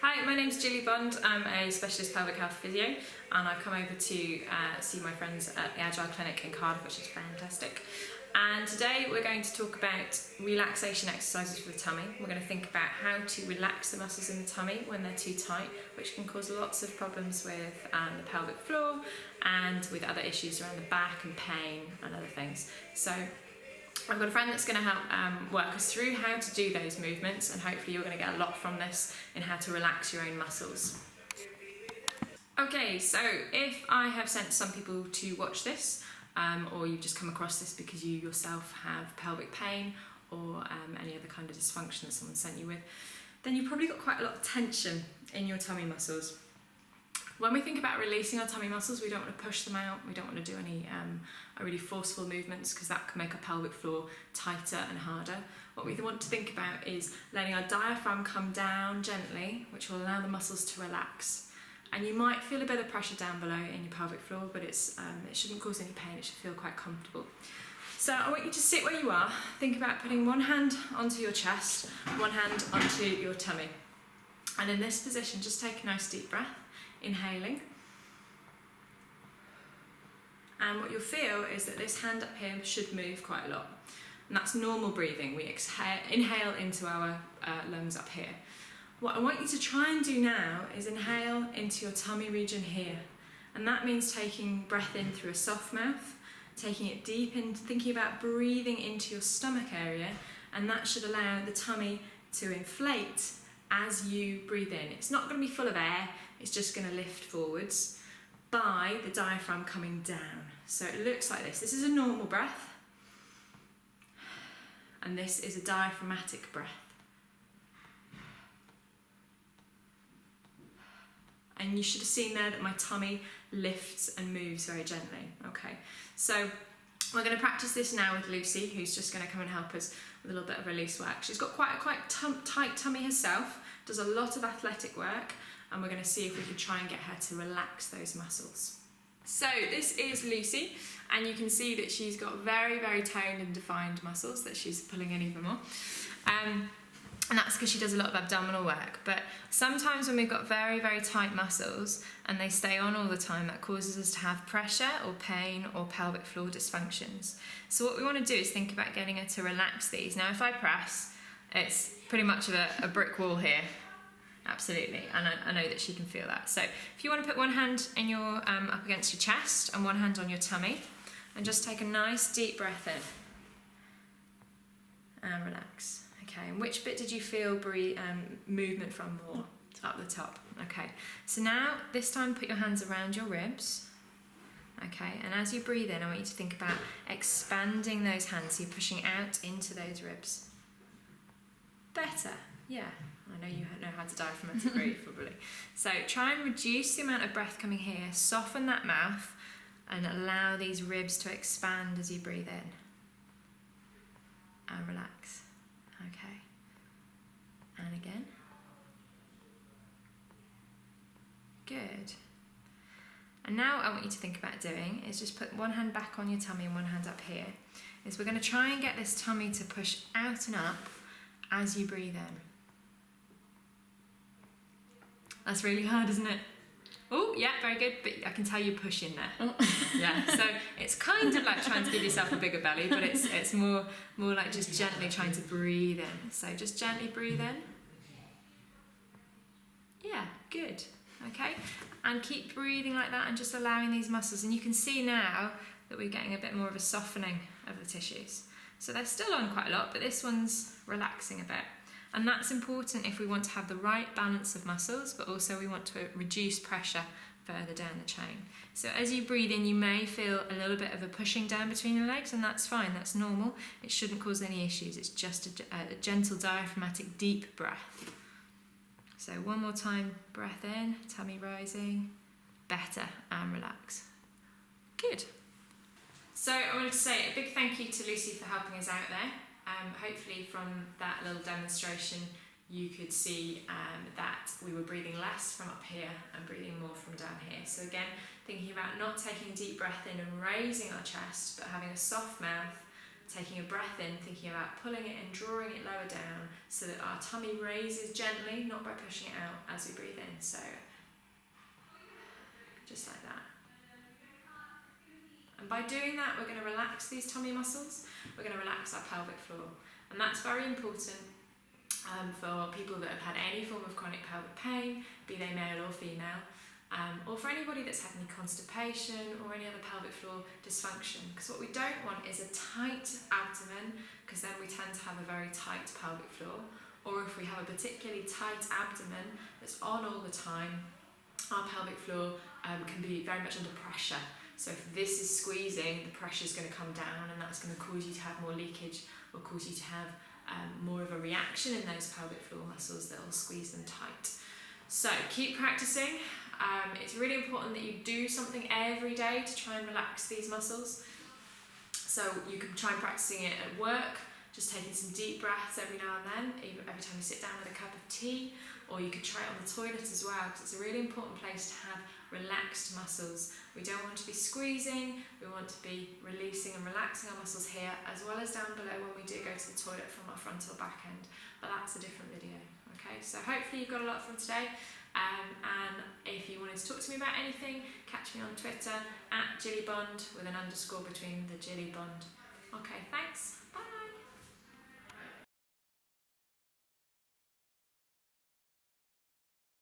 Hi, my name's Julie Bond. I'm a specialist pelvic health physio, and I've come over to see my friends at the Agile Clinic in Cardiff, which is fantastic. And today we're going to talk about relaxation exercises for the tummy. We're going to think about how to relax the muscles in the tummy when they're too tight, which can cause lots of problems with the pelvic floor and with other issues around the back and pain and other things. So I've got a friend that's going to help work us through how to do those movements, and hopefully you're going to get a lot from this in how to relax your own muscles. Okay, so if I have sent some people to watch this, or you've just come across this because you yourself have pelvic pain or any other kind of dysfunction that someone sent you with, then you've probably got quite a lot of tension in your tummy muscles. When we think about releasing our tummy muscles, we don't want to push them out, we don't want to do any really forceful movements because that can make our pelvic floor tighter and harder. What we want to think about is letting our diaphragm come down gently, which will allow the muscles to relax. And you might feel a bit of pressure down below in your pelvic floor, but it shouldn't cause any pain, it should feel quite comfortable. So I want you to sit where you are, think about putting one hand onto your chest, one hand onto your tummy. And in this position, just take a nice deep breath. Inhaling, and what you'll feel is that this hand up here should move quite a lot, and that's normal breathing. We inhale into our lungs up here. What I want you to try and do now is inhale into your tummy region here, and that means taking breath in through a soft mouth, taking it deep in, thinking about breathing into your stomach area, and that should allow the tummy to inflate as you breathe in. It's not going to be full of air, it's just going to lift forwards by the diaphragm coming down. So it looks like this. This is a normal breath, and this is a diaphragmatic breath. And you should have seen there that my tummy lifts and moves very gently. Okay, so we're going to practice this now with Lucy, who's just going to come and help us with a little bit of release work. She's got quite a tight tummy herself, does a lot of athletic work, and we're going to see if we can try and get her to relax those muscles. So this is Lucy, and you can see that she's got very, very toned and defined muscles that she's pulling in even more. And that's because she does a lot of abdominal work. But sometimes when we've got very, very tight muscles and they stay on all the time, that causes us to have pressure or pain or pelvic floor dysfunctions. So what we want to do is think about getting her to relax these. Now if I press, it's pretty much a brick wall here. Absolutely, and I know that she can feel that. So if you want to put one hand in your up against your chest and one hand on your tummy, and just take a nice deep breath in and relax. Okay, and which bit did you feel movement from more? Up the top. Okay, so now this time put your hands around your ribs. Okay, and as you breathe in, I want you to think about expanding those hands, so you're pushing out into those ribs. Better, yeah. I know you know how to diaphragmatic breathe probably. So try and reduce the amount of breath coming here, soften that mouth, and allow these ribs to expand as you breathe in. And relax. Okay. And again. Good. And now I want you to think about doing is just put one hand back on your tummy and one hand up here. We're going to try and get this tummy to push out and up as you breathe in. That's really hard, isn't it? Oh, yeah, very good, but I can tell you push in there. Oh. Yeah, so it's kind of like trying to give yourself a bigger belly, but it's more like just gently trying to breathe in. So just gently breathe in. Yeah, good. Okay, and keep breathing like that and just allowing these muscles. And you can see now that we're getting a bit more of a softening of the tissues. So they're still on quite a lot, but this one's relaxing a bit. And that's important if we want to have the right balance of muscles, but also we want to reduce pressure further down the chain. So as you breathe in, you may feel a little bit of a pushing down between your legs, and that's fine, that's normal. It shouldn't cause any issues. It's just a gentle diaphragmatic deep breath. So one more time, breath in, tummy rising, better, and relax. Good. So I wanted to say a big thank you to Lucy for helping us out there. Hopefully from that little demonstration you could see that we were breathing less from up here and breathing more from down here. So again, thinking about not taking a deep breath in and raising our chest, but having a soft mouth taking a breath in, thinking about pulling it in, drawing it lower down so that our tummy raises gently, not by pushing it out as we breathe in. So just like that. And by doing that, we're going to relax these tummy muscles, we're going to relax our pelvic floor. And that's very important for people that have had any form of chronic pelvic pain, be they male or female, or for anybody that's had any constipation or any other pelvic floor dysfunction. Because what we don't want is a tight abdomen, because then we tend to have a very tight pelvic floor. Or if we have a particularly tight abdomen that's on all the time, our pelvic floor can be very much under pressure. So if this is squeezing, the pressure is going to come down, and that's going to cause you to have more leakage or cause you to have more of a reaction in those pelvic floor muscles that will squeeze them tight. So keep practicing. It's really important that you do something every day to try and relax these muscles. So you can try practicing it at work, just taking some deep breaths every now and then, even every time you sit down with a cup of tea, or you could try it on the toilet as well, because it's a really important place to have relaxed muscles. We don't want to be squeezing, we want to be releasing and relaxing our muscles here, as well as down below when we do go to the toilet from our front or back end. But that's a different video. Okay, so hopefully you've got a lot from today. And if you wanted to talk to me about anything, catch me on Twitter @JillyBond with an underscore between the Jilly Bond. Okay, thanks. Bye.